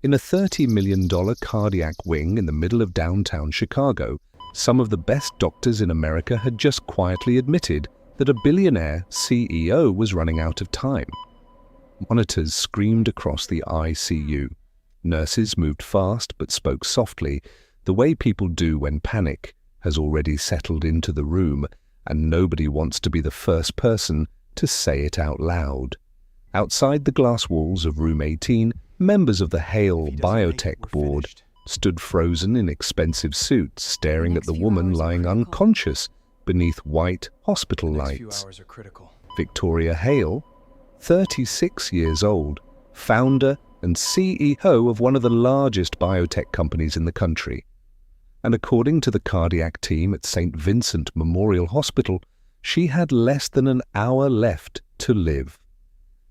In a $30 million cardiac wing in the middle of downtown Chicago, some of the best doctors in America had just quietly admitted that a billionaire CEO was running out of time. Monitors screamed across the ICU. Nurses moved fast but spoke softly, the way people do when panic has already settled into the room and nobody wants to be the first person to say it out loud. Outside the glass walls of room 18, members of the Hale Biotech board stood frozen in expensive suits, staring at the woman lying unconscious beneath white hospital lights. Victoria Hale, 36 years old, founder and CEO of one of the largest biotech companies in the country. And according to the cardiac team at St. Vincent Memorial Hospital, she had less than an hour left to live.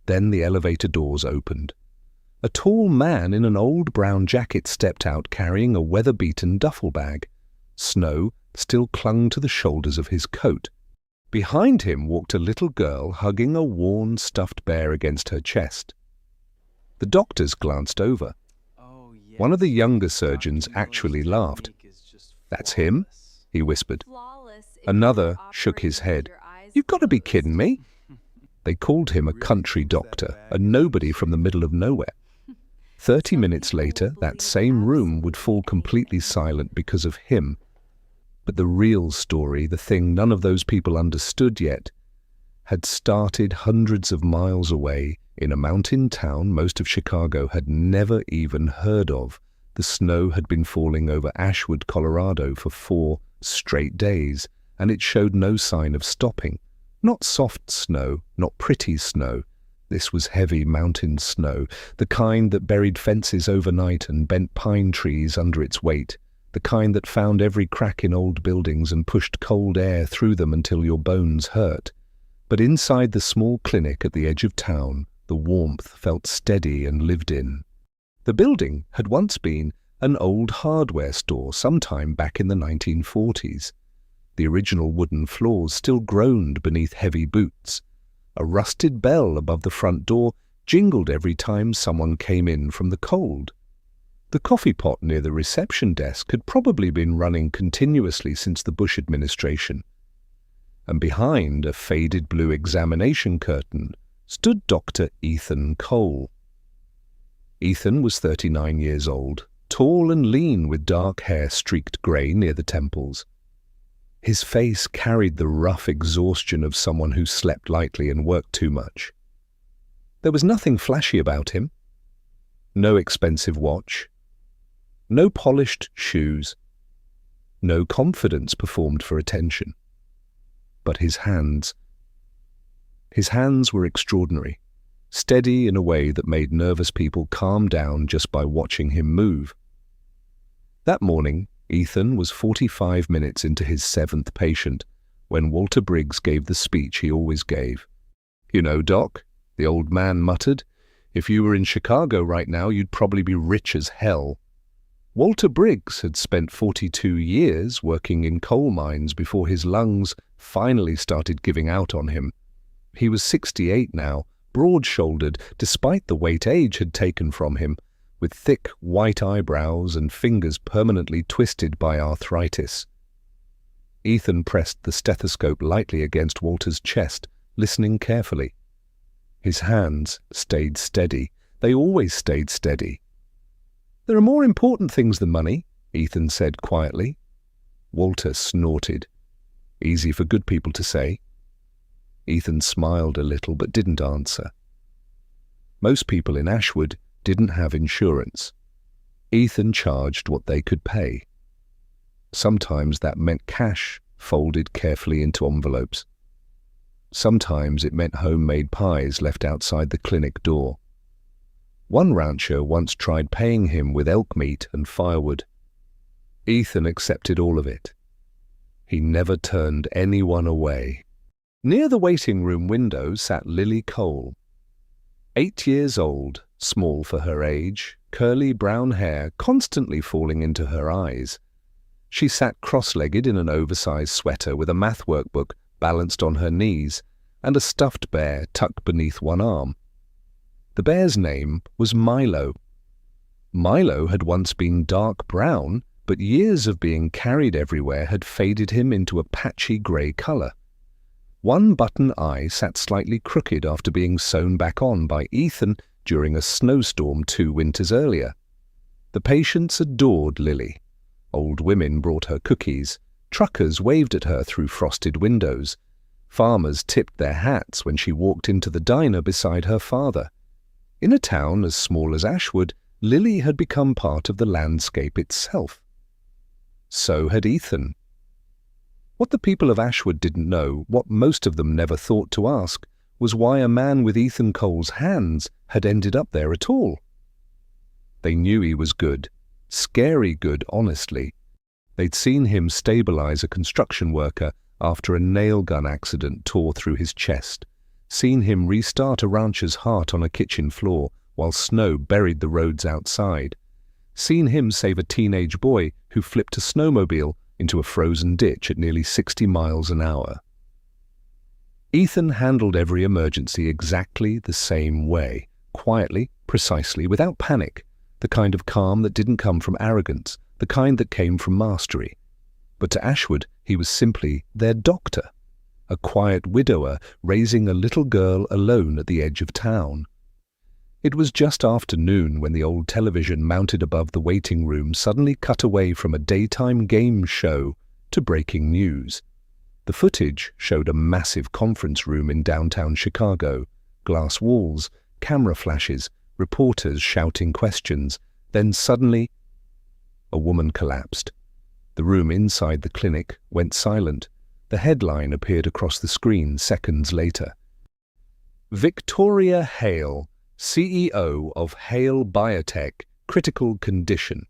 Then the elevator doors opened. A tall man in an old brown jacket stepped out carrying a weather-beaten duffel bag. Snow still clung to the shoulders of his coat. Behind him walked a little girl hugging a worn stuffed bear against her chest. The doctors glanced over. One of the younger surgeons actually laughed. "That's him?" he whispered. Another shook his head. "You've got to be kidding me." They called him a country doctor, a nobody from the middle of nowhere. 30 minutes later, that same room would fall completely silent because of him. But the real story, the thing none of those people understood yet, had started hundreds of miles away in a mountain town most of Chicago had never even heard of. The snow had been falling over Ashwood, Colorado for 4 straight days, and it showed no sign of stopping. Not soft snow, not pretty snow. This was heavy mountain snow, the kind that buried fences overnight and bent pine trees under its weight, the kind that found every crack in old buildings and pushed cold air through them until your bones hurt. But inside the small clinic at the edge of town, the warmth felt steady and lived in. The building had once been an old hardware store sometime back in the 1940s. The original wooden floors still groaned beneath heavy boots. A rusted bell above the front door jingled every time someone came in from the cold. The coffee pot near the reception desk had probably been running continuously since the Bush administration. And behind a faded blue examination curtain stood Dr. Ethan Cole. Ethan was 39 years old, tall and lean with dark hair streaked grey near the temples. His face carried the rough exhaustion of someone who slept lightly and worked too much. There was nothing flashy about him. No expensive watch. No polished shoes. No confidence performed for attention. But his hands were extraordinary, steady in a way that made nervous people calm down just by watching him move. That morning, Ethan was 45 minutes into his 7th patient when Walter Briggs gave the speech he always gave. "You know, Doc," the old man muttered, "if you were in Chicago right now, you'd probably be rich as hell." Walter Briggs had spent 42 years working in coal mines before his lungs finally started giving out on him. He was 68 now, broad-shouldered, despite the weight age had taken from him, with thick white eyebrows and fingers permanently twisted by arthritis. Ethan pressed the stethoscope lightly against Walter's chest, listening carefully. His hands stayed steady. They always stayed steady. "There are more important things than money," Ethan said quietly. Walter snorted. "Easy for good people to say." Ethan smiled a little but didn't answer. Most people in Ashwood didn't have insurance. Ethan charged what they could pay. Sometimes that meant cash folded carefully into envelopes. Sometimes it meant homemade pies left outside the clinic door. One rancher once tried paying him with elk meat and firewood. Ethan accepted all of it. He never turned anyone away. Near the waiting room window sat Lily Cole. 8 years old, small for her age, curly brown hair constantly falling into her eyes. She sat cross-legged in an oversized sweater with a math workbook balanced on her knees and a stuffed bear tucked beneath one arm. The bear's name was Milo. Milo had once been dark brown, but years of being carried everywhere had faded him into a patchy grey colour. One button eye sat slightly crooked after being sewn back on by Ethan during a snowstorm 2 winters earlier. The patients adored Lily. Old women brought her cookies. Truckers waved at her through frosted windows. Farmers tipped their hats when she walked into the diner beside her father. In a town as small as Ashwood, Lily had become part of the landscape itself. So had Ethan. What the people of Ashwood didn't know, what most of them never thought to ask, was why a man with Ethan Cole's hands had ended up there at all. They knew he was good, scary good, honestly. They'd seen him stabilize a construction worker after a nail gun accident tore through his chest, seen him restart a rancher's heart on a kitchen floor while snow buried the roads outside, seen him save a teenage boy who flipped a snowmobile into a frozen ditch at nearly 60 miles an hour. Ethan handled every emergency exactly the same way, quietly, precisely, without panic, the kind of calm that didn't come from arrogance, the kind that came from mastery. But to Ashwood, he was simply their doctor, a quiet widower raising a little girl alone at the edge of town. It was just after noon when the old television mounted above the waiting room suddenly cut away from a daytime game show to breaking news. The footage showed a massive conference room in downtown Chicago, glass walls, camera flashes, reporters shouting questions. Then suddenly, a woman collapsed. The room inside the clinic went silent. The headline appeared across the screen seconds later. Victoria Hale, CEO of Hale Biotech, critical condition.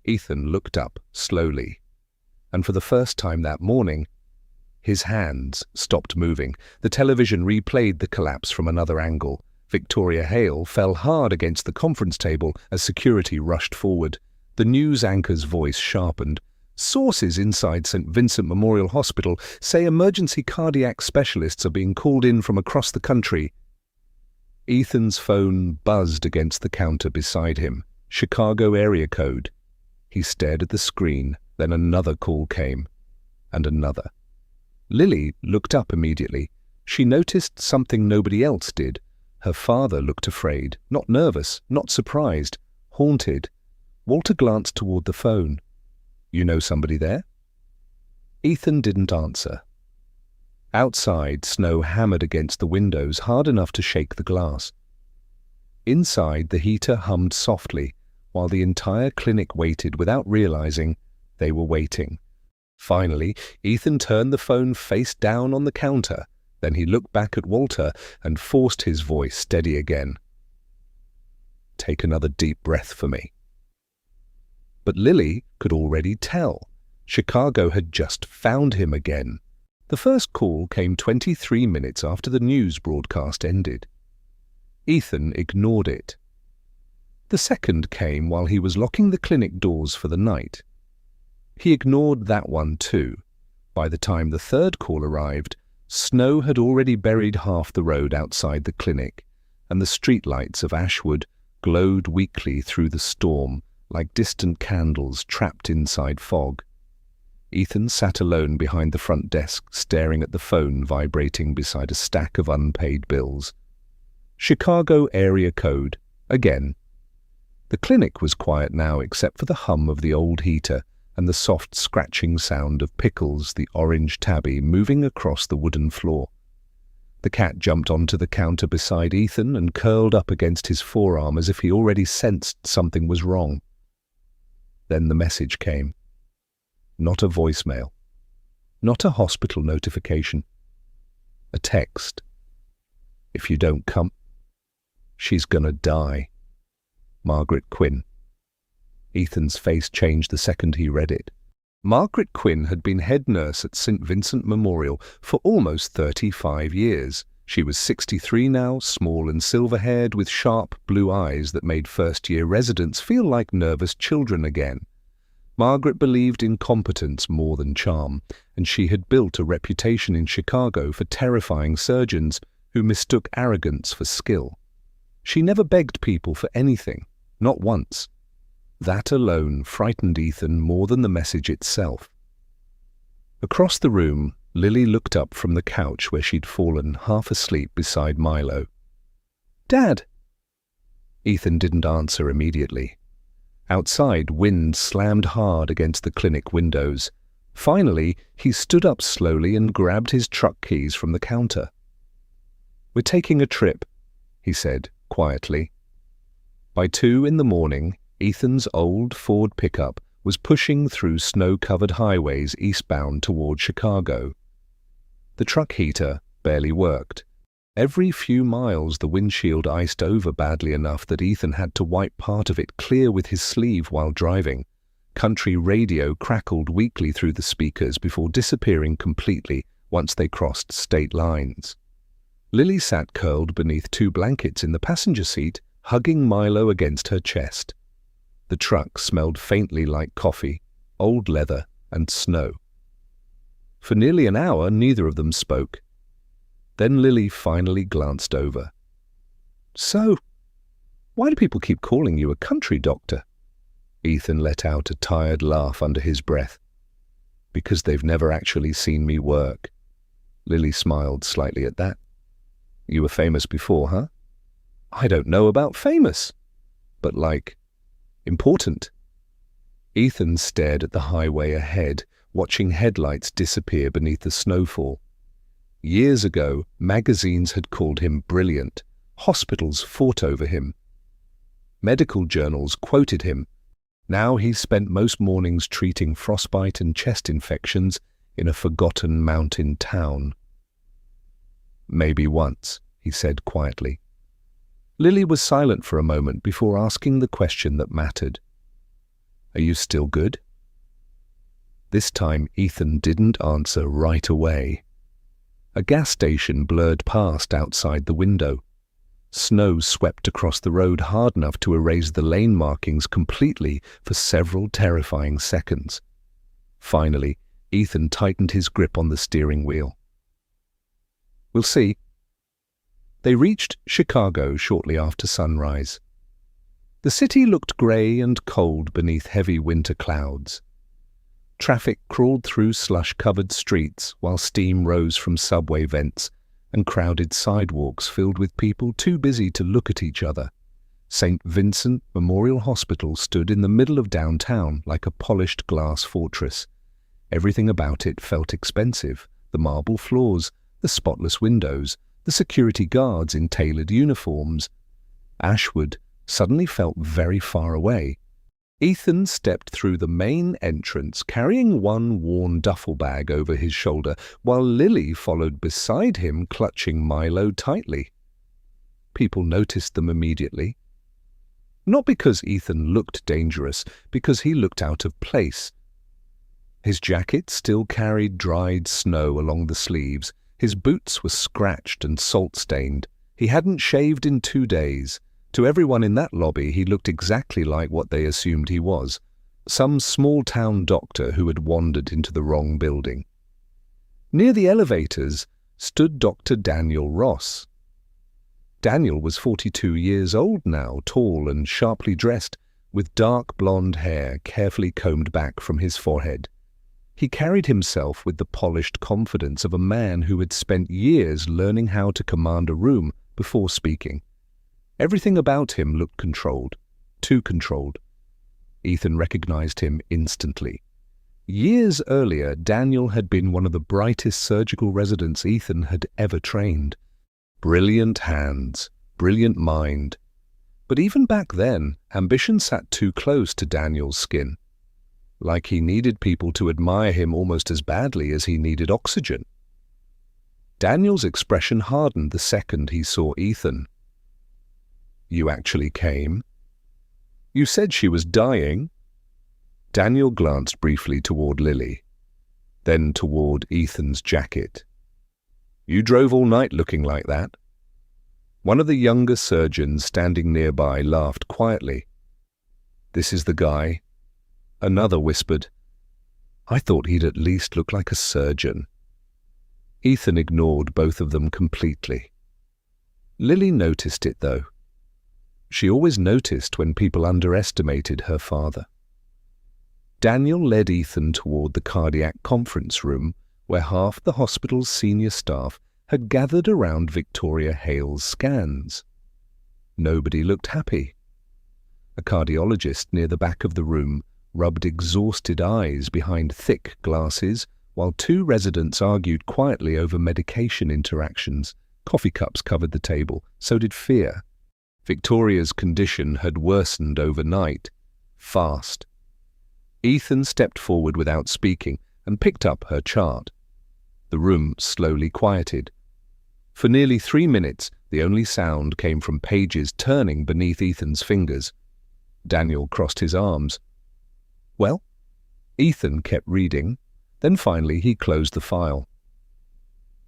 Ethan looked up slowly, and for the first time that morning, his hands stopped moving. The television replayed the collapse from another angle. Victoria Hale fell hard against the conference table as security rushed forward. The news anchor's voice sharpened. Sources inside St. Vincent Memorial Hospital say emergency cardiac specialists are being called in from across the country. Ethan's phone buzzed against the counter beside him. Chicago area code. He stared at the screen, then another call came, and another. Lily looked up immediately. She noticed something nobody else did. Her father looked afraid, not nervous, not surprised, haunted. Walter glanced toward the phone. "You know somebody there?" Ethan didn't answer. Outside, snow hammered against the windows hard enough to shake the glass. Inside, the heater hummed softly, while the entire clinic waited without realizing they were waiting. Finally, Ethan turned the phone face down on the counter. Then he looked back at Walter and forced his voice steady again. "Take another deep breath for me." But Lily could already tell. Chicago had just found him again. The first call came 23 minutes after the news broadcast ended. Ethan ignored it. The second came while he was locking the clinic doors for the night. He ignored that one too. By the time the third call arrived, snow had already buried half the road outside the clinic, and the streetlights of Ashwood glowed weakly through the storm like distant candles trapped inside fog. Ethan sat alone behind the front desk, staring at the phone vibrating beside a stack of unpaid bills. Chicago area code, again. The clinic was quiet now except for the hum of the old heater and the soft scratching sound of Pickles, the orange tabby, moving across the wooden floor. The cat jumped onto the counter beside Ethan and curled up against his forearm as if he already sensed something was wrong. Then the message came. Not a voicemail. Not a hospital notification. A text. "If you don't come, she's gonna die. Margaret Quinn." Ethan's face changed the second he read it. Margaret Quinn had been head nurse at St. Vincent Memorial for almost 35 years. She was 63 now, small and silver-haired, with sharp blue eyes that made first-year residents feel like nervous children again. Margaret believed in competence more than charm, and she had built a reputation in Chicago for terrifying surgeons who mistook arrogance for skill. She never begged people for anything, Not once. That alone frightened Ethan more than the message itself. Across the room, Lily looked up from the couch where she'd fallen half asleep beside Milo. "Dad!" Ethan didn't answer immediately. Outside, wind slammed hard against the clinic windows. Finally, he stood up slowly and grabbed his truck keys from the counter. "We're taking a trip," he said quietly. By 2 in the morning, Ethan's old Ford pickup was pushing through snow-covered highways eastbound toward Chicago. The truck heater barely worked. Every few miles the windshield iced over badly enough that Ethan had to wipe part of it clear with his sleeve while driving. Country radio crackled weakly through the speakers before disappearing completely once they crossed state lines. Lily sat curled beneath 2 blankets in the passenger seat, hugging Milo against her chest. The truck smelled faintly like coffee, old leather, and snow. For nearly an hour, neither of them spoke. Then Lily finally glanced over. "So, why do people keep calling you a country doctor?" Ethan let out a tired laugh under his breath. "Because they've never actually seen me work." Lily smiled slightly at that. "You were famous before, huh?" "I don't know about famous, but like, important." Ethan stared at the highway ahead, watching headlights disappear beneath the snowfall. Years ago, magazines had called him brilliant. Hospitals fought over him. Medical journals quoted him. Now he spent most mornings treating frostbite and chest infections in a forgotten mountain town. "Maybe once," he said quietly. Lily was silent for a moment before asking the question that mattered. "Are you still good?" This time Ethan didn't answer right away. A gas station blurred past outside the window. Snow swept across the road hard enough to erase the lane markings completely for several terrifying seconds. Finally, Ethan tightened his grip on the steering wheel. "We'll see." They reached Chicago shortly after sunrise. The city looked grey and cold beneath heavy winter clouds. Traffic crawled through slush-covered streets while steam rose from subway vents and crowded sidewalks filled with people too busy to look at each other. St. Vincent Memorial Hospital stood in the middle of downtown like a polished glass fortress. Everything about it felt expensive: the marble floors, the spotless windows, the security guards in tailored uniforms. Ashwood suddenly felt very far away. Ethan stepped through the main entrance, carrying one worn duffel bag over his shoulder, while Lily followed beside him, clutching Milo tightly. People noticed them immediately. Not because Ethan looked dangerous, because he looked out of place. His jacket still carried dried snow along the sleeves. His boots were scratched and salt-stained. He hadn't shaved in 2 days. To everyone in that lobby, he looked exactly like what they assumed he was, some small-town doctor who had wandered into the wrong building. Near the elevators stood Dr. Daniel Ross. Daniel was 42 years old now, tall and sharply dressed, with dark blonde hair carefully combed back from his forehead. He carried himself with the polished confidence of a man who had spent years learning how to command a room before speaking. Everything about him looked controlled, too controlled. Ethan recognized him instantly. Years earlier, Daniel had been one of the brightest surgical residents Ethan had ever trained. Brilliant hands, brilliant mind. But even back then, ambition sat too close to Daniel's skin. Like he needed people to admire him almost as badly as he needed oxygen. Daniel's expression hardened the second he saw Ethan. "You actually came? You said she was dying?" Daniel glanced briefly toward Lily, then toward Ethan's jacket. "You drove all night looking like that?" One of the younger surgeons standing nearby laughed quietly. "This is the guy." Another whispered, "I thought he'd at least look like a surgeon." Ethan ignored both of them completely. Lily noticed it, though. She always noticed when people underestimated her father. Daniel led Ethan toward the cardiac conference room, where half the hospital's senior staff had gathered around Victoria Hale's scans. Nobody looked happy. A cardiologist near the back of the room rubbed exhausted eyes behind thick glasses, while two residents argued quietly over medication interactions. Coffee cups covered the table, so did fear. Victoria's condition had worsened overnight, fast. Ethan stepped forward without speaking and picked up her chart. The room slowly quieted. For nearly 3 minutes, the only sound came from pages turning beneath Ethan's fingers. Daniel crossed his arms. "Well?" Ethan kept reading. Then finally he closed the file.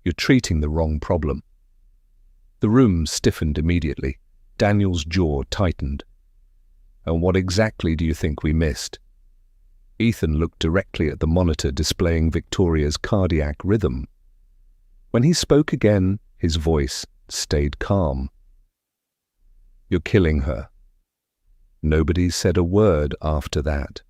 "You're treating the wrong problem." The room stiffened immediately. Daniel's jaw tightened. "And what exactly do you think we missed?" Ethan looked directly at the monitor displaying Victoria's cardiac rhythm. When he spoke again, his voice stayed calm. "You're killing her." Nobody said a word after that.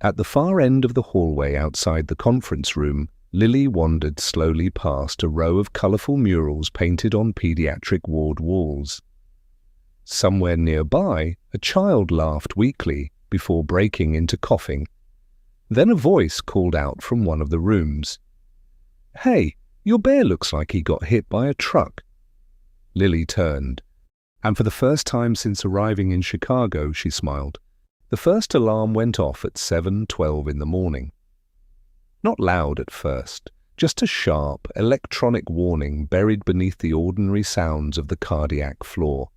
At the far end of the hallway outside the conference room, Lily wandered slowly past a row of colourful murals painted on pediatric ward walls. Somewhere nearby, a child laughed weakly before breaking into coughing. Then a voice called out from one of the rooms. "Hey, your bear looks like he got hit by a truck." Lily turned, and for the first time since arriving in Chicago, she smiled. The first alarm went off at 7:12 in the morning. Not loud at first, just a sharp, electronic warning buried beneath the ordinary sounds of the cardiac floor.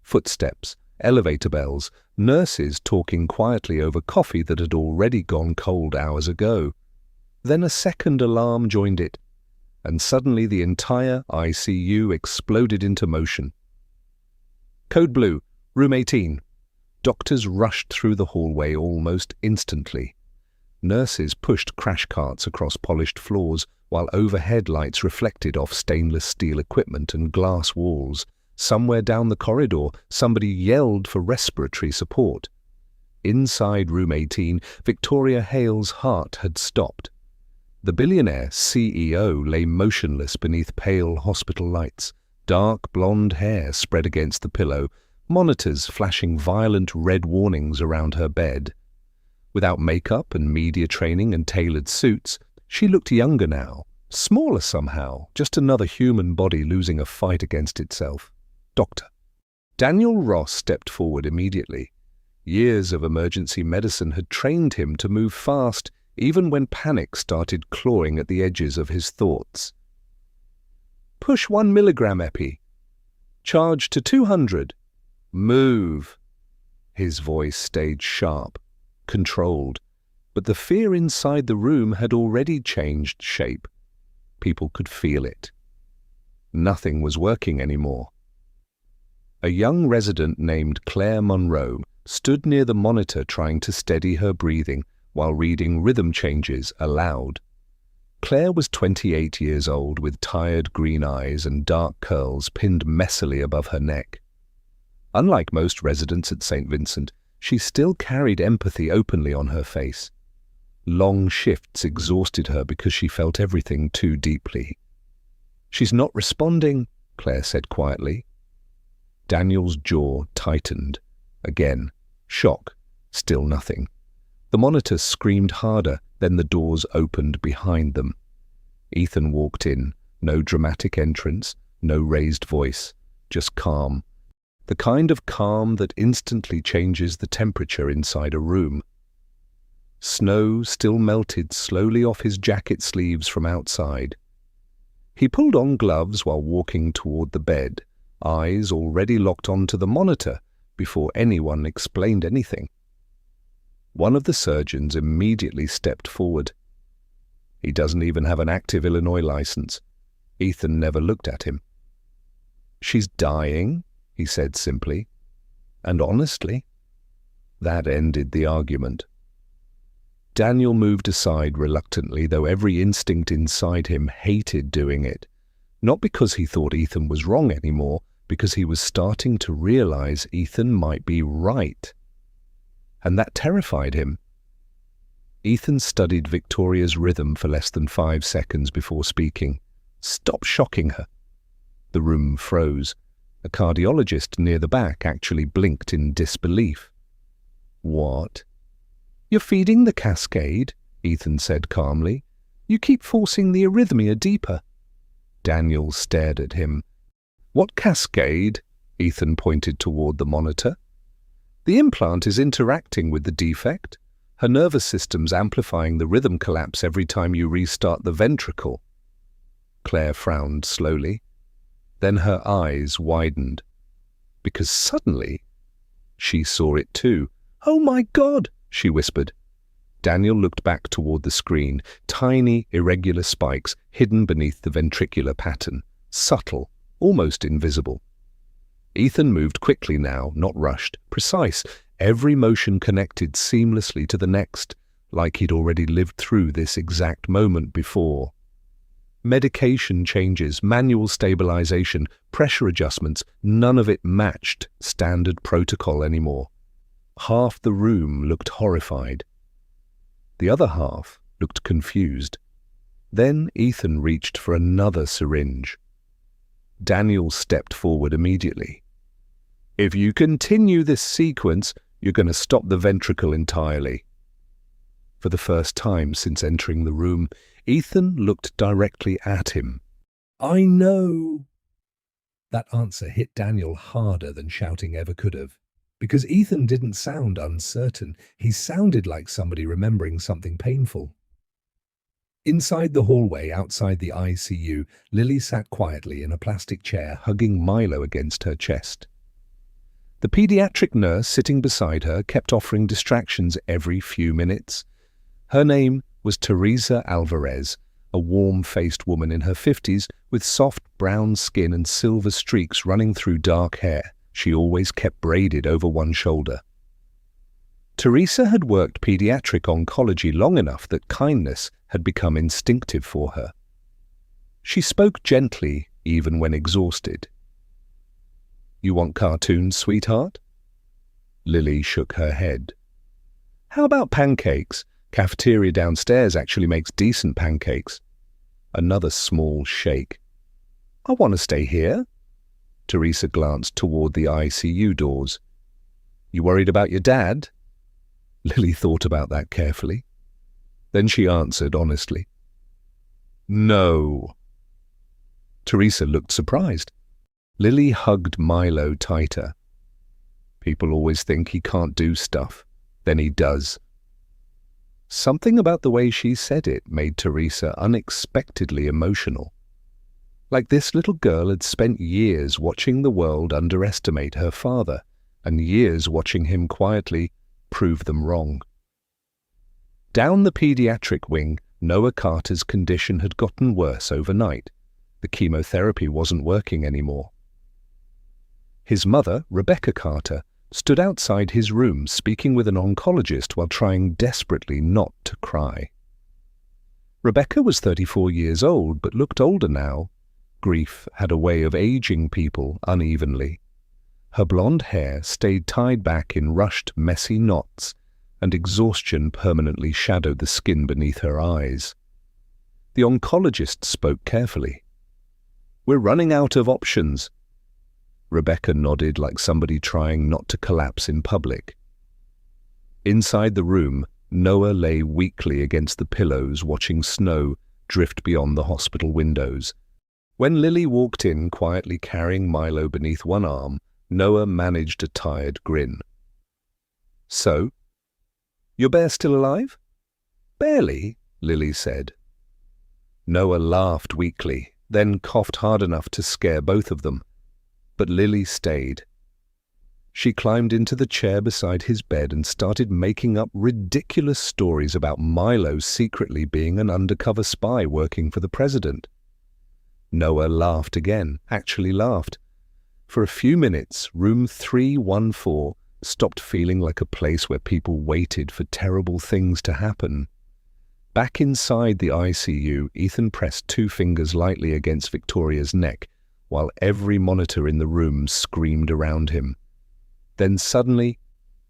Footsteps, elevator bells, nurses talking quietly over coffee that had already gone cold hours ago. Then a second alarm joined it, and suddenly the entire ICU exploded into motion. "Code Blue, room 18. Doctors rushed through the hallway almost instantly. Nurses pushed crash carts across polished floors, while overhead lights reflected off stainless steel equipment and glass walls. Somewhere down the corridor, somebody yelled for respiratory support. Inside room 18, Victoria Hale's heart had stopped. The Billionaire CEO lay motionless beneath pale hospital lights, dark blonde hair spread against the pillow, monitors flashing violent red warnings around her bed. Without makeup and media training and tailored suits, she looked younger now, smaller somehow, just another human body losing a fight against itself. "Doctor." Daniel Ross stepped forward immediately. Years of emergency medicine had trained him to move fast, even when panic started clawing at the edges of his thoughts. "Push 1 milligram epi. Charge to 200. Move." His voice stayed sharp, controlled, but the fear inside the room had already changed shape. People could feel it. Nothing was working anymore. A young resident named Claire Monroe stood near the monitor trying to steady her breathing while reading rhythm changes aloud. Claire was 28 years old with tired green eyes and dark curls pinned messily above her neck. Unlike most residents at St. Vincent, she still carried empathy openly on her face. Long shifts exhausted her because she felt everything too deeply. "She's not responding," Claire said quietly. Daniel's jaw tightened. Again, shock, still nothing. The monitor screamed harder, then the doors opened behind them. Ethan walked in, no dramatic entrance, no raised voice, just calm. The kind of calm that instantly changes the temperature inside a room. Snow still melted slowly off his jacket sleeves from outside. He pulled on gloves while walking toward the bed, eyes already locked onto the monitor before anyone explained anything. One of the surgeons immediately stepped forward. He doesn't even have an active Illinois license. Ethan never looked at him. "She's dying," he said simply, and honestly. That ended the argument. Daniel moved aside reluctantly, though every instinct inside him hated doing it. Not because he thought Ethan was wrong anymore, because he was starting to realize Ethan might be right. And that terrified him. Ethan studied Victoria's rhythm for less than 5 seconds before speaking. "Stop shocking her." The room froze. A cardiologist near the back actually blinked in disbelief. "What?" "You're feeding the cascade," Ethan said calmly. "You keep forcing the arrhythmia deeper." Daniel stared at him. "What cascade?" Ethan pointed toward the monitor. "The implant is interacting with the defect. Her nervous system's amplifying the rhythm collapse every time you restart the ventricle." Claire frowned slowly. Then her eyes widened, because suddenly she saw it too. "Oh my God!" she whispered. Daniel looked back toward the screen, tiny, irregular spikes hidden beneath the ventricular pattern, subtle, almost invisible. Ethan moved quickly now, not rushed, precise, every motion connected seamlessly to the next, like he'd already lived through this exact moment before. Medication changes, manual stabilization, pressure adjustments, none of it matched standard protocol anymore. Half the room looked horrified. The other half looked confused. Then Ethan reached for another syringe. Daniel stepped forward immediately. "If you continue this sequence, you're going to stop the ventricle entirely." For the first time since entering the room, Ethan looked directly at him. "I know." That answer hit Daniel harder than shouting ever could have. Because Ethan didn't sound uncertain, he sounded like somebody remembering something painful. Inside the hallway outside the ICU, Lily sat quietly in a plastic chair, hugging Milo against her chest. The pediatric nurse sitting beside her kept offering distractions every few minutes. Her name was Teresa Alvarez, a warm-faced woman in her 50s with soft brown skin and silver streaks running through dark hair she always kept braided over one shoulder. Teresa had worked pediatric oncology long enough that kindness had become instinctive for her. She spoke gently, even when exhausted. "You want cartoons, sweetheart?" Lily shook her head. "How about pancakes? Cafeteria downstairs actually makes decent pancakes." Another small shake. "I want to stay here." Teresa glanced toward the ICU doors. "You worried about your dad?" Lily thought about that carefully. Then she answered honestly, "No." Teresa looked surprised. Lily hugged Milo tighter. "People always think he can't do stuff. Then he does." Something about the way she said it made Teresa unexpectedly emotional. Like this little girl had spent years watching the world underestimate her father, and years watching him quietly prove them wrong. Down the pediatric wing, Noah Carter's condition had gotten worse overnight. The chemotherapy wasn't working anymore. His mother, Rebecca Carter, stood outside his room speaking with an oncologist while trying desperately not to cry. Rebecca was 34 years old but looked older now. Grief had a way of aging people unevenly. Her blonde hair stayed tied back in rushed, messy knots, and exhaustion permanently shadowed the skin beneath her eyes. The oncologist spoke carefully. "We're running out of options." Rebecca nodded like somebody trying not to collapse in public. Inside the room, Noah lay weakly against the pillows watching snow drift beyond the hospital windows. When Lily walked in, quietly carrying Milo beneath one arm, Noah managed a tired grin. "So, your bear still alive?" "Barely," Lily said. Noah laughed weakly, then coughed hard enough to scare both of them. But Lily stayed. She climbed into the chair beside his bed and started making up ridiculous stories about Milo secretly being an undercover spy working for the president. Noah laughed again, actually laughed. For a few minutes, room 314 stopped feeling like a place where people waited for terrible things to happen. Back inside the ICU, Ethan pressed 2 fingers lightly against Victoria's neck, while every monitor in the room screamed around him. Then suddenly,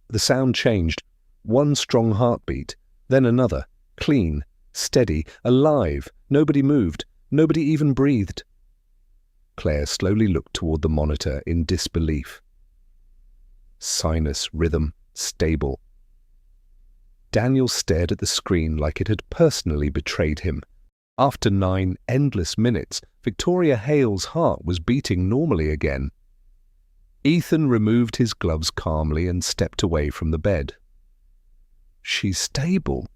the sound changed. One strong heartbeat, then another, clean, steady, alive. Nobody moved, nobody even breathed. Claire slowly looked toward the monitor in disbelief. Sinus rhythm stable. Daniel stared at the screen like it had personally betrayed him. After 9 endless minutes, Victoria Hale's heart was beating normally again. Ethan removed his gloves calmly and stepped away from the bed. She's stable.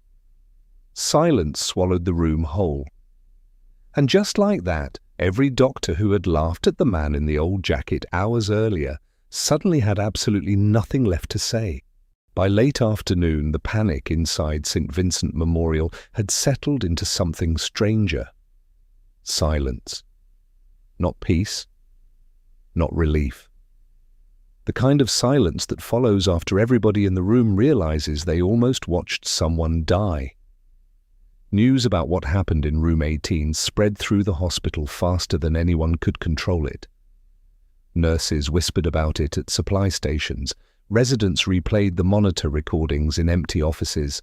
Silence swallowed the room whole. And just like that, every doctor who had laughed at the man in the old jacket hours earlier suddenly had absolutely nothing left to say. By late afternoon, the panic inside St. Vincent Memorial had settled into something stranger. Silence. Not peace. Not relief. The kind of silence that follows after everybody in the room realizes they almost watched someone die. News about what happened in room 18 spread through the hospital faster than anyone could control it. Nurses whispered about it at supply stations. Residents replayed the monitor recordings in empty offices.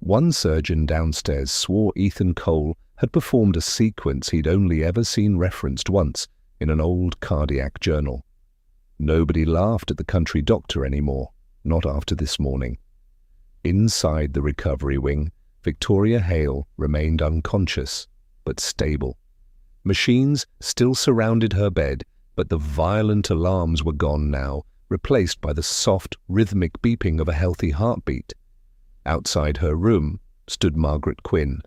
One surgeon downstairs swore Ethan Cole had performed a sequence he'd only ever seen referenced once in an old cardiac journal. Nobody laughed at the country doctor anymore, not after this morning. Inside the recovery wing, Victoria Hale remained unconscious, but stable. Machines still surrounded her bed, but the violent alarms were gone now, replaced by the soft, rhythmic beeping of a healthy heartbeat. Outside her room stood Margaret Quinn.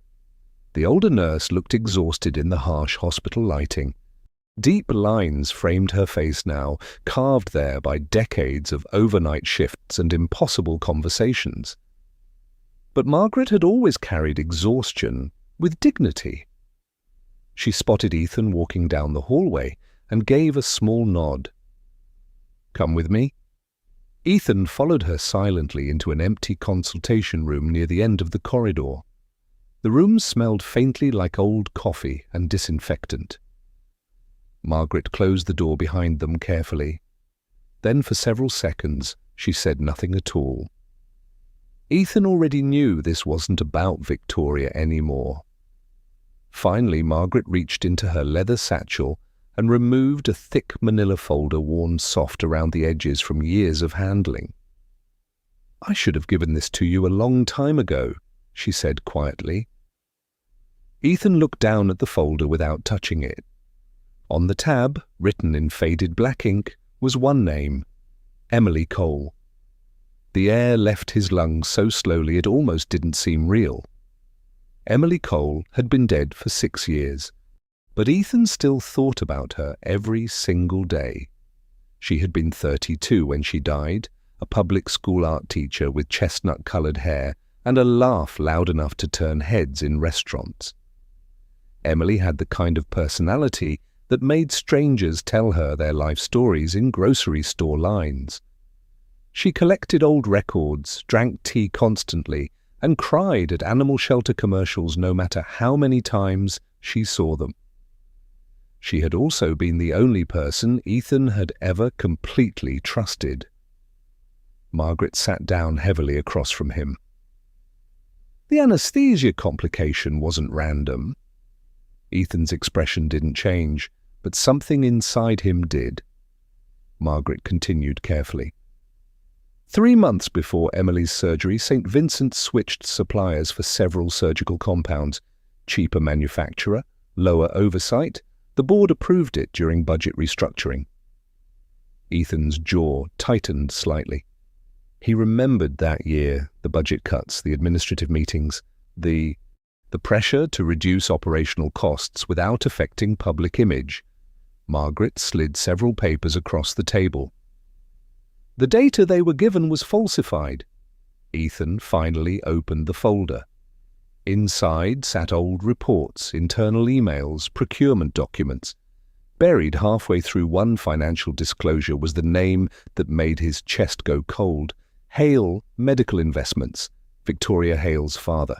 The older nurse looked exhausted in the harsh hospital lighting. Deep lines framed her face now, carved there by decades of overnight shifts and impossible conversations. But Margaret had always carried exhaustion with dignity. She spotted Ethan walking down the hallway and gave a small nod. "Come with me." Ethan followed her silently into an empty consultation room near the end of the corridor. The room smelled faintly like old coffee and disinfectant. Margaret closed the door behind them carefully. Then for several seconds she said nothing at all. Ethan already knew this wasn't about Victoria anymore. Finally, Margaret reached into her leather satchel and removed a thick manila folder worn soft around the edges from years of handling. "I should have given this to you a long time ago," she said quietly. Ethan looked down at the folder without touching it. On the tab, written in faded black ink, was one name: Emily Cole. The air left his lungs so slowly it almost didn't seem real. Emily Cole had been dead for 6 years, but Ethan still thought about her every single day. She had been 32 when she died, a public school art teacher with chestnut-colored hair and a laugh loud enough to turn heads in restaurants. Emily had the kind of personality that made strangers tell her their life stories in grocery store lines. She collected old records, drank tea constantly, and cried at animal shelter commercials no matter how many times she saw them. She had also been the only person Ethan had ever completely trusted. Margaret sat down heavily across from him. The anesthesia complication wasn't random. Ethan's expression didn't change, but something inside him did. Margaret continued carefully. 3 months before Emily's surgery, St. Vincent switched suppliers for several surgical compounds. Cheaper manufacturer, lower oversight. The board approved it during budget restructuring. Ethan's jaw tightened slightly. He remembered that year, the budget cuts, the administrative meetings, the pressure to reduce operational costs without affecting public image. Margaret slid several papers across the table. The data they were given was falsified. Ethan finally opened the folder. Inside sat old reports, internal emails, procurement documents. Buried halfway through one financial disclosure was the name that made his chest go cold: Hale Medical Investments, Victoria Hale's father.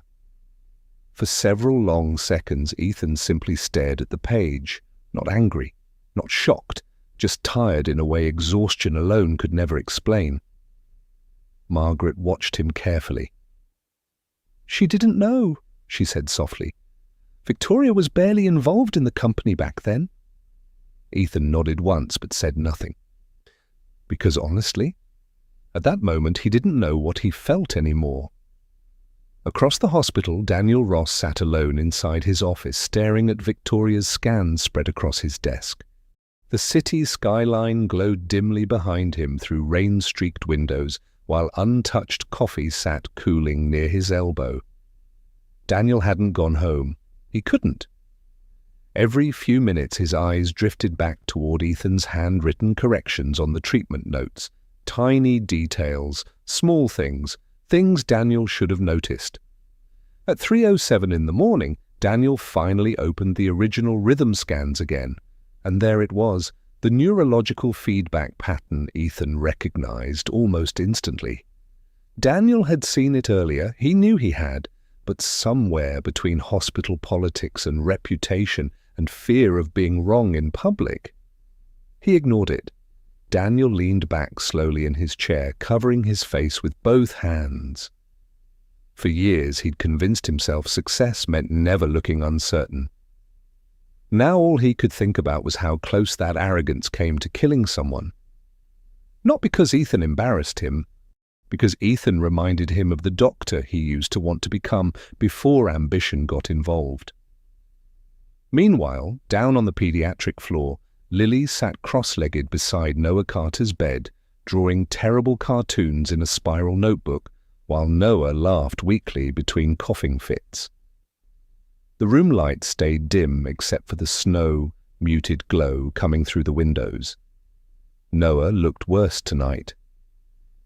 For several long seconds, Ethan simply stared at the page, not angry, Not shocked, just tired in a way exhaustion alone could never explain. Margaret watched him carefully. "She didn't know," she said softly. "Victoria was barely involved in the company back then." Ethan nodded once but said nothing. Because honestly, at that moment he didn't know what he felt anymore. Across the hospital, Daniel Ross sat alone inside his office, staring at Victoria's scans spread across his desk. The city skyline glowed dimly behind him through rain-streaked windows, while untouched coffee sat cooling near his elbow. Daniel hadn't gone home. He couldn't. Every few minutes his eyes drifted back toward Ethan's handwritten corrections on the treatment notes. Tiny details, small things, things Daniel should have noticed. At 3:07 in the morning, Daniel finally opened the original rhythm scans again, and there it was, the neurological feedback pattern Ethan recognized almost instantly. Daniel had seen it earlier, he knew he had, but somewhere between hospital politics and reputation and fear of being wrong in public, he ignored it. Daniel leaned back slowly in his chair, covering his face with both hands. For years he'd convinced himself success meant never looking uncertain. Now all he could think about was how close that arrogance came to killing someone. Not because Ethan embarrassed him, because Ethan reminded him of the doctor he used to want to become before ambition got involved. Meanwhile, down on the pediatric floor, Lily sat cross-legged beside Noah Carter's bed, drawing terrible cartoons in a spiral notebook, while Noah laughed weakly between coughing fits. The room light stayed dim except for the snow, muted glow coming through the windows. Noah looked worse tonight.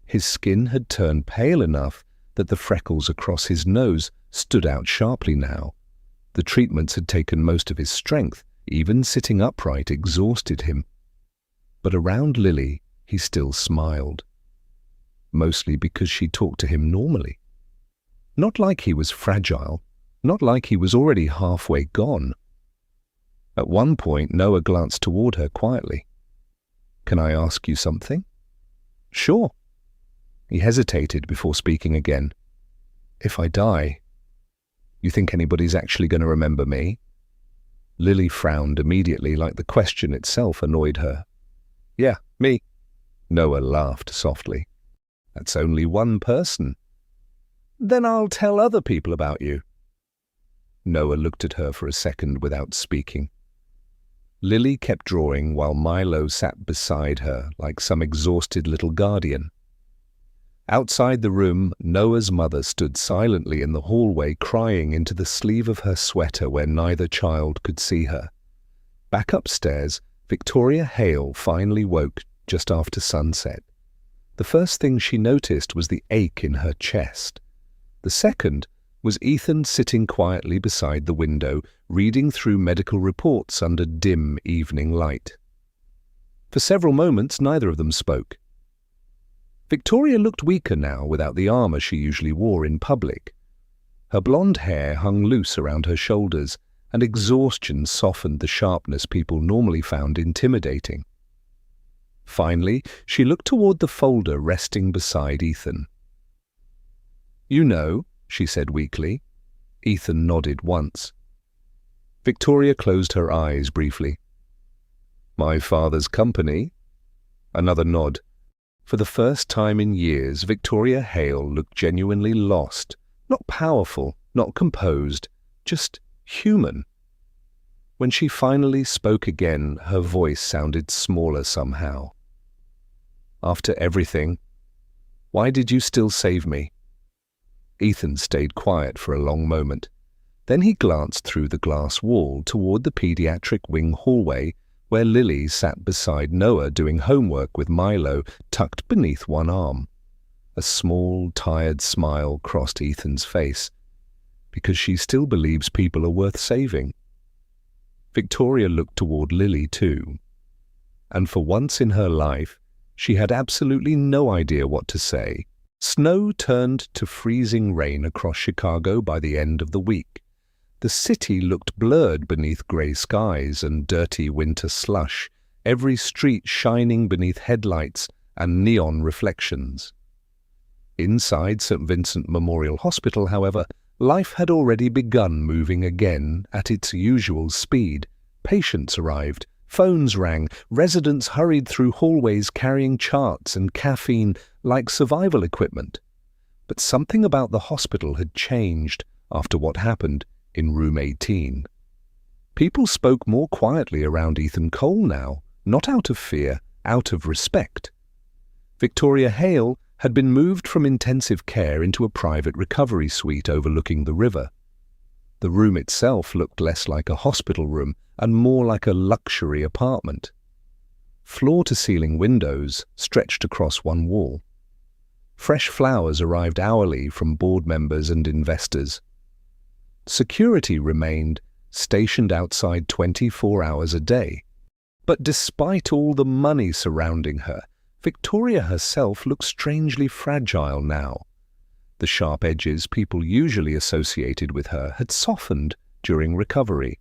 His skin had turned pale enough that the freckles across his nose stood out sharply now. The treatments had taken most of his strength. Even sitting upright exhausted him. But around Lily, he still smiled. Mostly because she talked to him normally. Not like he was fragile, not like he was already halfway gone. At one point, Noah glanced toward her quietly. "Can I ask you something?" "Sure." He hesitated before speaking again. "If I die, you think anybody's actually going to remember me?" Lily frowned immediately, like the question itself annoyed her. "Yeah, me." Noah laughed softly. "That's only one person." "Then I'll tell other people about you." Noah looked at her for a second without speaking. Lily kept drawing while Milo sat beside her like some exhausted little guardian. Outside the room, Noah's mother stood silently in the hallway, crying into the sleeve of her sweater where neither child could see her. Back upstairs, Victoria Hale finally woke just after sunset. The first thing she noticed was the ache in her chest. The second was Ethan sitting quietly beside the window, reading through medical reports under dim evening light. For several moments, neither of them spoke. Victoria looked weaker now without the armor she usually wore in public. Her blonde hair hung loose around her shoulders, and exhaustion softened the sharpness people normally found intimidating. Finally, she looked toward the folder resting beside Ethan. "You know," she said weakly. Ethan nodded once. Victoria closed her eyes briefly. "My father's company?" Another nod. For the first time in years, Victoria Hale looked genuinely lost, not powerful, not composed, just human. When she finally spoke again, her voice sounded smaller somehow. "After everything, why did you still save me?" Ethan stayed quiet for a long moment. Then he glanced through the glass wall toward the pediatric wing hallway, where Lily sat beside Noah doing homework with Milo tucked beneath one arm. A small, tired smile crossed Ethan's face. Because she still believes people are worth saving. Victoria looked toward Lily too. And for once in her life, she had absolutely no idea what to say. Snow turned to freezing rain across Chicago by the end of the week. The city looked blurred beneath grey skies and dirty winter slush, every street shining beneath headlights and neon reflections. Inside St. Vincent Memorial Hospital, however, life had already begun moving again at its usual speed. Patients arrived, phones rang, residents hurried through hallways carrying charts and caffeine like survival equipment. But something about the hospital had changed after what happened in room 18. People spoke more quietly around Ethan Cole now, not out of fear, out of respect. Victoria Hale had been moved from intensive care into a private recovery suite overlooking the river. The room itself looked less like a hospital room and more like a luxury apartment. Floor-to-ceiling windows stretched across one wall. Fresh flowers arrived hourly from board members and investors. Security remained stationed outside 24 hours a day. But despite all the money surrounding her, Victoria herself looked strangely fragile now. The sharp edges people usually associated with her had softened during recovery.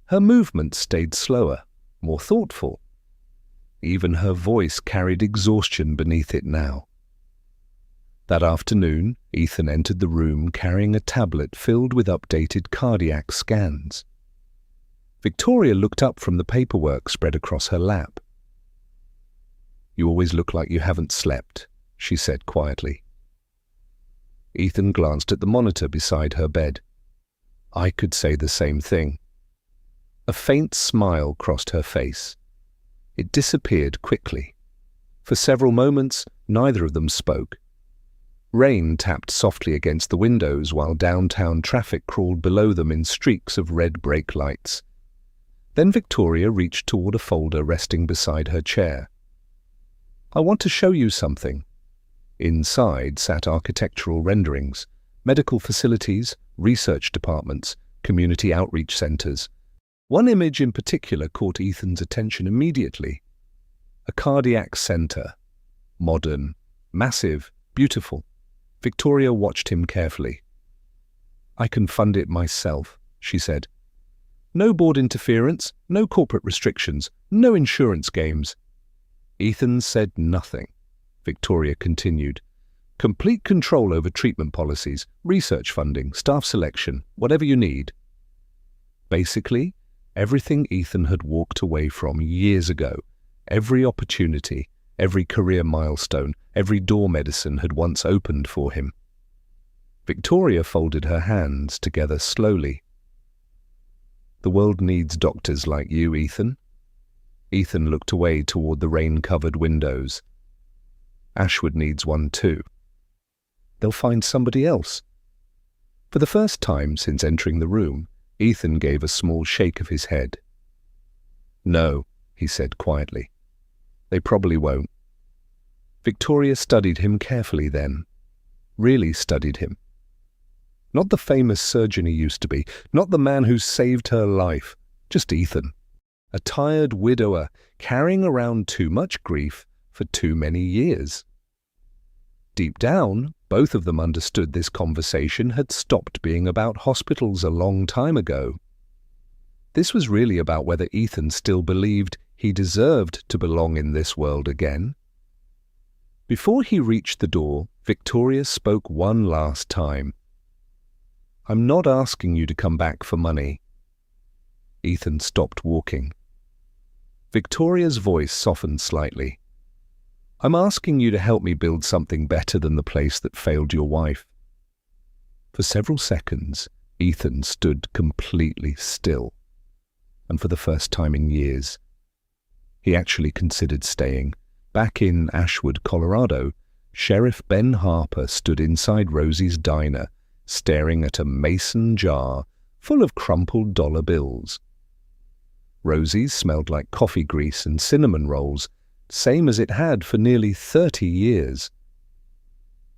Her movements stayed slower, more thoughtful. Even her voice carried exhaustion beneath it now. That afternoon, Ethan entered the room carrying a tablet filled with updated cardiac scans. Victoria looked up from the paperwork spread across her lap. "You always look like you haven't slept," she said quietly. Ethan glanced at the monitor beside her bed. "I could say the same thing." A faint smile crossed her face. It disappeared quickly. For several moments, neither of them spoke. Rain tapped softly against the windows while downtown traffic crawled below them in streaks of red brake lights. Then Victoria reached toward a folder resting beside her chair. "I want to show you something." Inside sat architectural renderings, medical facilities, research departments, community outreach centers. One image in particular caught Ethan's attention immediately. A cardiac center. Modern, massive, beautiful. Victoria watched him carefully. "I can fund it myself," she said. "No board interference, no corporate restrictions, no insurance games." Ethan said nothing. Victoria continued. "Complete control over treatment policies, research funding, staff selection, whatever you need." Basically, everything Ethan had walked away from years ago, every opportunity, every career milestone, every door medicine had once opened for him. Victoria folded her hands together slowly. "The world needs doctors like you, Ethan." Ethan looked away toward the rain-covered windows. "Ashwood needs one too. They'll find somebody else." For the first time since entering the room, Ethan gave a small shake of his head. "No," he said quietly. "They probably won't." Victoria studied him carefully then. Really studied him. Not the famous surgeon he used to be, not the man who saved her life, just Ethan. A tired widower carrying around too much grief for too many years. Deep down, both of them understood this conversation had stopped being about hospitals a long time ago. This was really about whether Ethan still believed he deserved to belong in this world again. Before he reached the door, Victoria spoke one last time. "I'm not asking you to come back for money." Ethan stopped walking. Victoria's voice softened slightly. "I'm asking you to help me build something better than the place that failed your wife." For several seconds, Ethan stood completely still. And for the first time in years, he actually considered staying. Back in Ashwood, Colorado, Sheriff Ben Harper stood inside Rosie's diner, staring at a mason jar full of crumpled dollar bills. Rosie's smelled like coffee grease and cinnamon rolls, same as it had for nearly 30 years.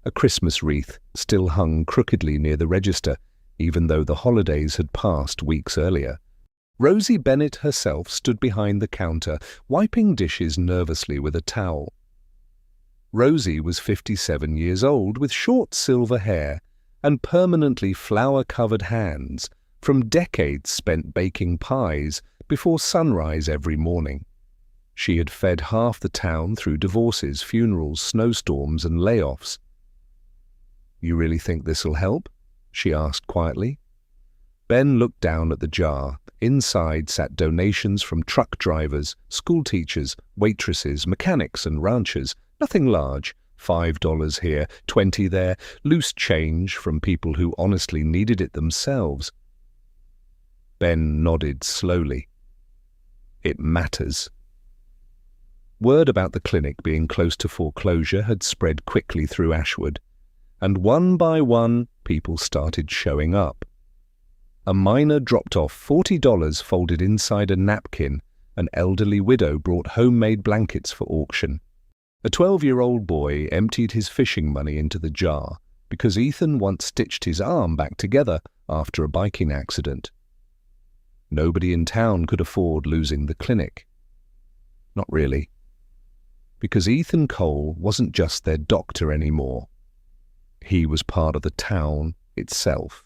A Christmas wreath still hung crookedly near the register, even though the holidays had passed weeks earlier. Rosie Bennett herself stood behind the counter, wiping dishes nervously with a towel. Rosie was 57 years old, with short silver hair and permanently flour-covered hands from decades spent baking pies before sunrise every morning. She had fed half the town through divorces, funerals, snowstorms, and layoffs. "You really think this'll help?" she asked quietly. Ben looked down at the jar. Inside sat donations from truck drivers, school teachers, waitresses, mechanics, and ranchers. Nothing large. $5 here, 20 there, loose change from people who honestly needed it themselves. Ben nodded slowly. It matters. Word about the clinic being close to foreclosure had spread quickly through Ashwood, and one by one people started showing up. A miner dropped off $40 folded inside a napkin. An elderly widow brought homemade blankets for auction. A 12-year-old boy emptied his fishing money into the jar because Ethan once stitched his arm back together after a biking accident. Nobody in town could afford losing the clinic. Not really. Because Ethan Cole wasn't just their doctor anymore. He was part of the town itself.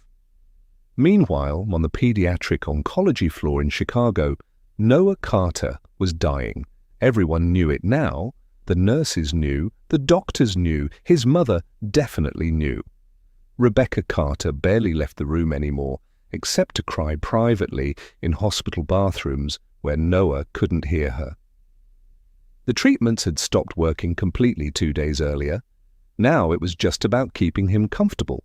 Meanwhile, on the pediatric oncology floor in Chicago, Noah Carter was dying. Everyone knew it now. The nurses knew, the doctors knew, his mother definitely knew. Rebecca Carter barely left the room anymore, except to cry privately in hospital bathrooms where Noah couldn't hear her. The treatments had stopped working completely 2 days earlier. Now it was just about keeping him comfortable.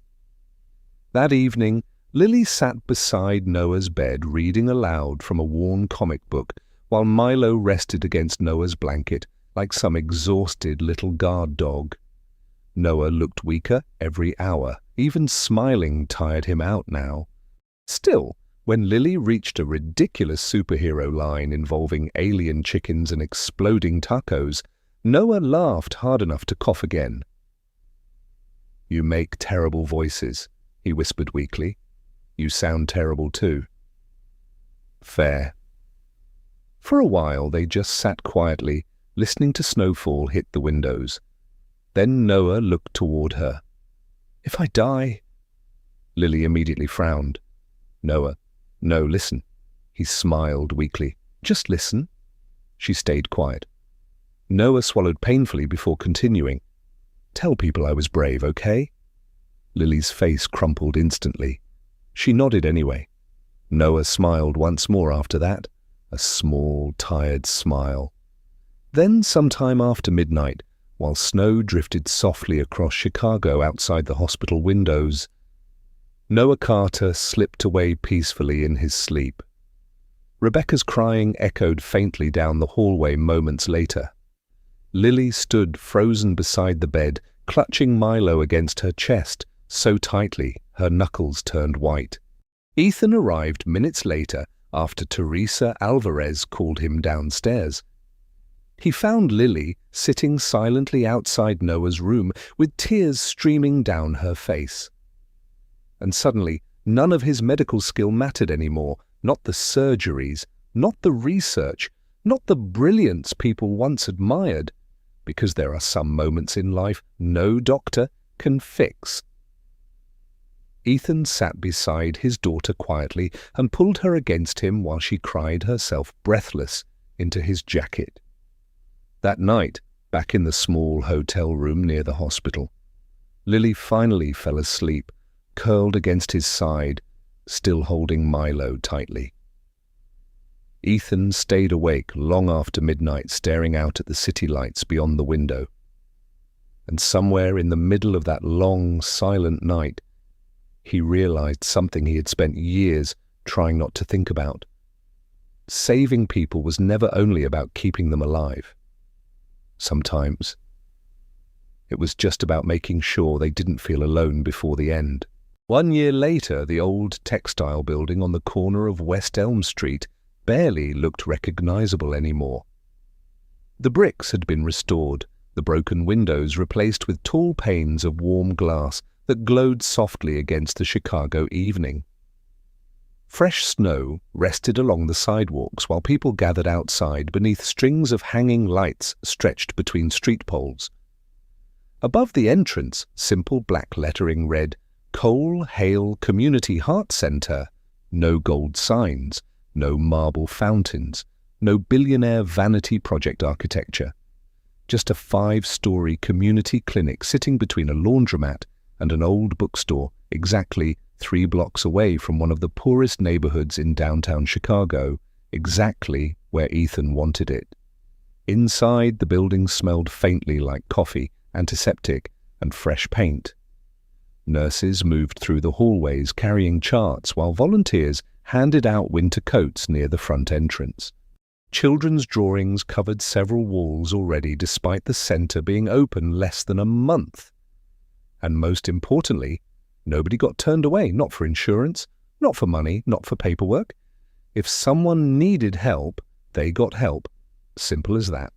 That evening, Lily sat beside Noah's bed reading aloud from a worn comic book while Milo rested against Noah's blanket like some exhausted little guard dog. Noah looked weaker every hour. Even smiling tired him out now. Still, when Lily reached a ridiculous superhero line involving alien chickens and exploding tacos, Noah laughed hard enough to cough again. "You make terrible voices," he whispered weakly. "You sound terrible too." "Fair." For a while they just sat quietly, listening to snowfall hit the windows. Then Noah looked toward her. "If I die—" Lily immediately frowned. "Noah, no, listen." He smiled weakly. "Just listen." She stayed quiet. Noah swallowed painfully before continuing. "Tell people I was brave, okay?" Lily's face crumpled instantly. She nodded anyway. Noah smiled once more after that, a small, tired smile. Then, sometime after midnight, while snow drifted softly across Chicago outside the hospital windows, Noah Carter slipped away peacefully in his sleep. Rebecca's crying echoed faintly down the hallway moments later. Lily stood frozen beside the bed, clutching Milo against her chest, so tightly her knuckles turned white. Ethan arrived minutes later after Teresa Alvarez called him downstairs. He found Lily sitting silently outside Noah's room with tears streaming down her face. And suddenly, none of his medical skill mattered anymore, not the surgeries, not the research, not the brilliance people once admired, because there are some moments in life no doctor can fix. Ethan sat beside his daughter quietly and pulled her against him while she cried herself breathless into his jacket. That night, back in the small hotel room near the hospital, Lily finally fell asleep, curled against his side, still holding Milo tightly. Ethan stayed awake long after midnight, staring out at the city lights beyond the window. And somewhere in the middle of that long, silent night, he realized something he had spent years trying not to think about. Saving people was never only about keeping them alive. Sometimes it was just about making sure they didn't feel alone before the end. 1 year later, the old textile building on the corner of West Elm Street barely looked recognizable anymore. The bricks had been restored, the broken windows replaced with tall panes of warm glass that glowed softly against the Chicago evening. Fresh snow rested along the sidewalks while people gathered outside beneath strings of hanging lights stretched between street poles. Above the entrance, simple black lettering read, "Cole Hale Community Heart Center." No gold signs, no marble fountains, no billionaire vanity project architecture. Just a 5-story community clinic sitting between a laundromat and an old bookstore, exactly 3 blocks away from one of the poorest neighborhoods in downtown Chicago, exactly where Ethan wanted it. Inside, the building smelled faintly like coffee, antiseptic, and fresh paint. Nurses moved through the hallways carrying charts while volunteers handed out winter coats near the front entrance. Children's drawings covered several walls already despite the center being open less than a month. And most importantly, nobody got turned away, not for insurance, not for money, not for paperwork. If someone needed help, they got help. Simple as that.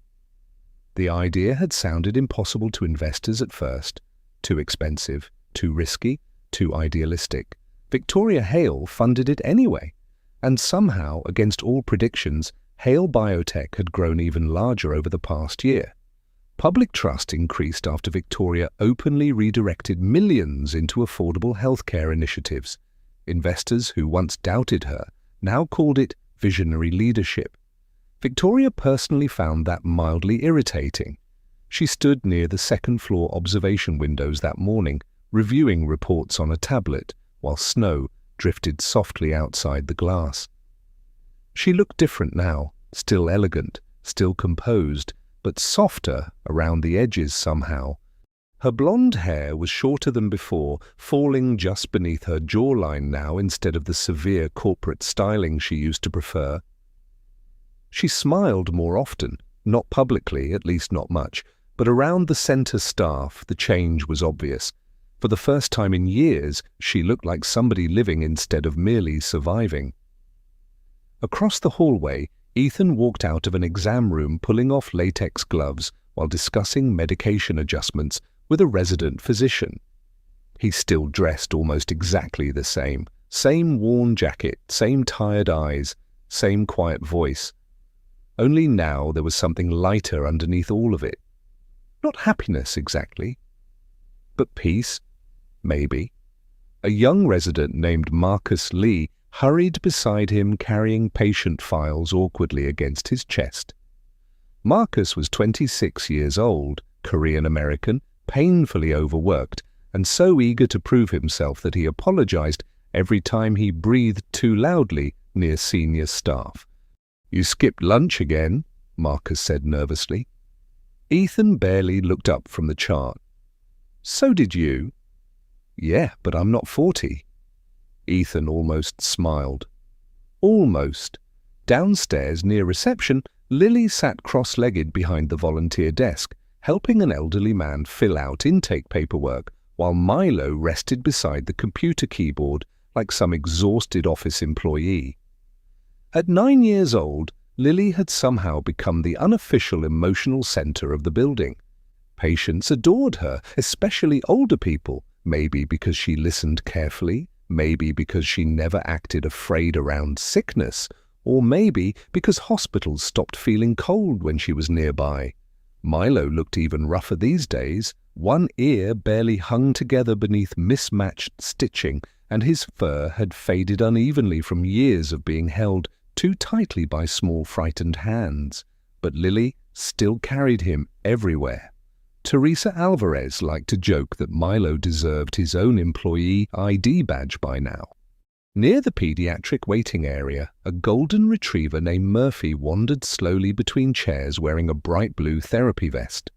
The idea had sounded impossible to investors at first, too expensive, too risky, too idealistic. Victoria Hale funded it anyway, and somehow, against all predictions, Hale Biotech had grown even larger over the past year. Public trust increased after Victoria openly redirected millions into affordable healthcare initiatives. Investors who once doubted her now called it visionary leadership. Victoria personally found that mildly irritating. She stood near the second-floor observation windows that morning, reviewing reports on a tablet, while snow drifted softly outside the glass. She looked different now, still elegant, still composed, but softer around the edges somehow. Her blonde hair was shorter than before, falling just beneath her jawline now instead of the severe corporate styling she used to prefer. She smiled more often, not publicly, at least not much, but around the center staff the change was obvious. For the first time in years, she looked like somebody living instead of merely surviving. Across the hallway, Ethan walked out of an exam room pulling off latex gloves while discussing medication adjustments with a resident physician. He still dressed almost exactly the same worn jacket, same tired eyes, same quiet voice. Only now there was something lighter underneath all of it. Not happiness exactly, but peace, maybe. A young resident named Marcus Lee hurried beside him carrying patient files awkwardly against his chest. Marcus was 26 years old, Korean-American, painfully overworked, and so eager to prove himself that he apologized every time he breathed too loudly near senior staff. "You skipped lunch again," Marcus said nervously. Ethan barely looked up from the chart. "So did you." "Yeah, but I'm not 40. Ethan almost smiled. Almost. Downstairs near reception, Lily sat cross-legged behind the volunteer desk, helping an elderly man fill out intake paperwork, while Milo rested beside the computer keyboard like some exhausted office employee. At 9 years old, Lily had somehow become the unofficial emotional center of the building. Patients adored her, especially older people, maybe because she listened carefully, maybe because she never acted afraid around sickness, or maybe because hospitals stopped feeling cold when she was nearby. Milo looked even rougher these days. One ear barely hung together beneath mismatched stitching, and his fur had faded unevenly from years of being held too tightly by small frightened hands. But Lily still carried him everywhere. Teresa Alvarez liked to joke that Milo deserved his own employee ID badge by now. Near the pediatric waiting area, a golden retriever named Murphy wandered slowly between chairs wearing a bright blue therapy vest.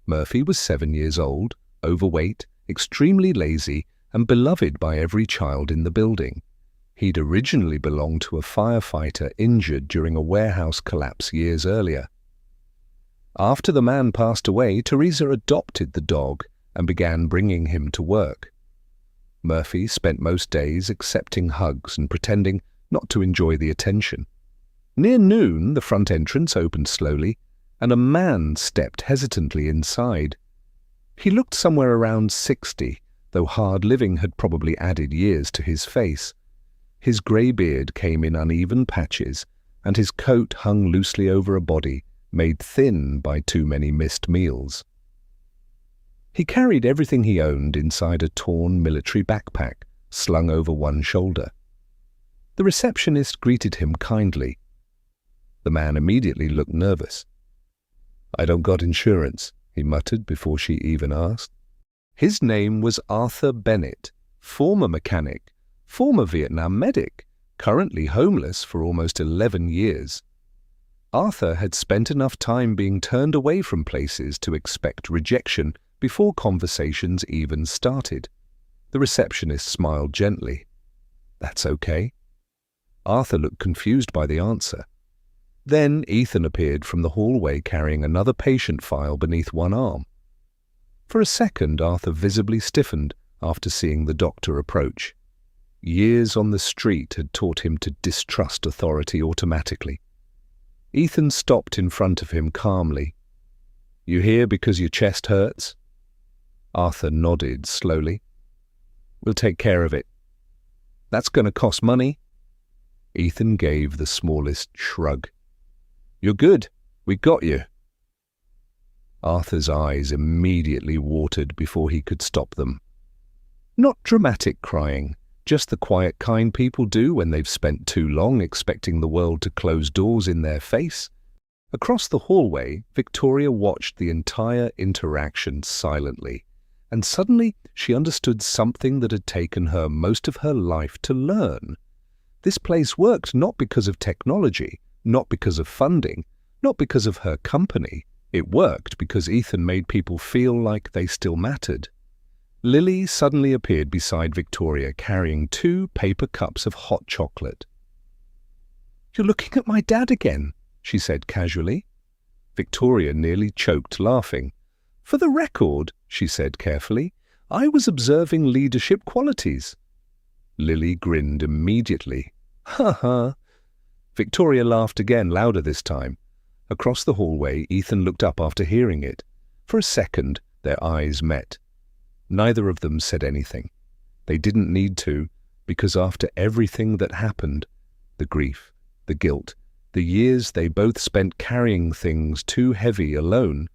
Murphy was 7 years old, overweight, extremely lazy, and beloved by every child in the building. He'd originally belonged to a firefighter injured during a warehouse collapse years earlier. After the man passed away, Teresa adopted the dog and began bringing him to work. Murphy spent most days accepting hugs and pretending not to enjoy the attention. Near noon, the front entrance opened slowly, and a man stepped hesitantly inside. He looked somewhere around 60, though hard living had probably added years to his face. His grey beard came in uneven patches, and his coat hung loosely over a body, made thin by too many missed meals. He carried everything he owned inside a torn military backpack, slung over one shoulder. The receptionist greeted him kindly. The man immediately looked nervous. "I don't got insurance," he muttered before she even asked. His name was Arthur Bennett, former mechanic, former Vietnam medic, currently homeless for almost 11 years. Arthur had spent enough time being turned away from places to expect rejection before conversations even started. The receptionist smiled gently. "That's okay." Arthur looked confused by the answer. Then Ethan appeared from the hallway carrying another patient file beneath one arm. For a second, Arthur visibly stiffened after seeing the doctor approach. Years on the street had taught him to distrust authority automatically. Ethan stopped in front of him calmly. "You here because your chest hurts?" Arthur nodded slowly. "We'll take care of it." "That's going to cost money." Ethan gave the smallest shrug. "You're good. We got you." Arthur's eyes immediately watered before he could stop them. Not dramatic crying, just the quiet kind people do when they've spent too long expecting the world to close doors in their face. Across the hallway, Victoria watched the entire interaction silently, and suddenly she understood something that had taken her most of her life to learn. This place worked not because of technology, not because of funding, not because of her company. It worked because Ethan made people feel like they still mattered. Lily suddenly appeared beside Victoria carrying 2 paper cups of hot chocolate. "You're looking at my dad again," she said casually. Victoria nearly choked laughing. "For the record," she said carefully, "I was observing leadership qualities." Lily grinned immediately. "Ha ha." Victoria laughed again, louder this time. Across the hallway, Ethan looked up after hearing it. For a second, their eyes met. Neither of them said anything. They didn't need to, because after everything that happened, the grief, the guilt, the years they both spent carrying things too heavy alone,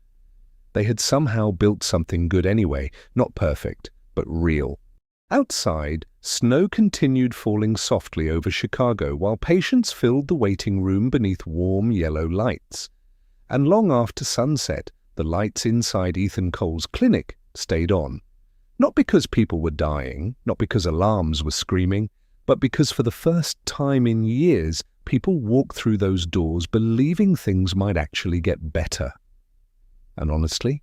they had somehow built something good anyway, not perfect, but real. Outside, snow continued falling softly over Chicago while patients filled the waiting room beneath warm yellow lights. And long after sunset, the lights inside Ethan Cole's clinic stayed on. Not because people were dying, not because alarms were screaming, but because for the first time in years, people walked through those doors believing things might actually get better. And honestly,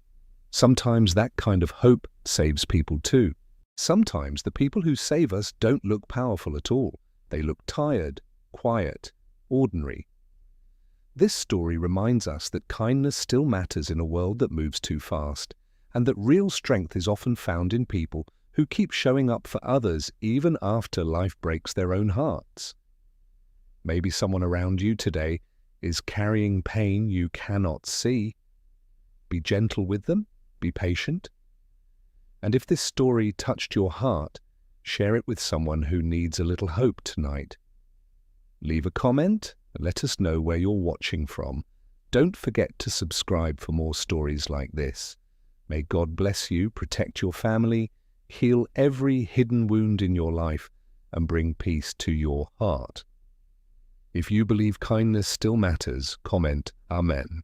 sometimes that kind of hope saves people too. Sometimes the people who save us don't look powerful at all. They look tired, quiet, ordinary. This story reminds us that kindness still matters in a world that moves too fast, and that real strength is often found in people who keep showing up for others even after life breaks their own hearts. Maybe someone around you today is carrying pain you cannot see. Be gentle with them, be patient. And if this story touched your heart, share it with someone who needs a little hope tonight. Leave a comment and let us know where you're watching from. Don't forget to subscribe for more stories like this. May God bless you, protect your family, heal every hidden wound in your life, and bring peace to your heart. If you believe kindness still matters, comment Amen.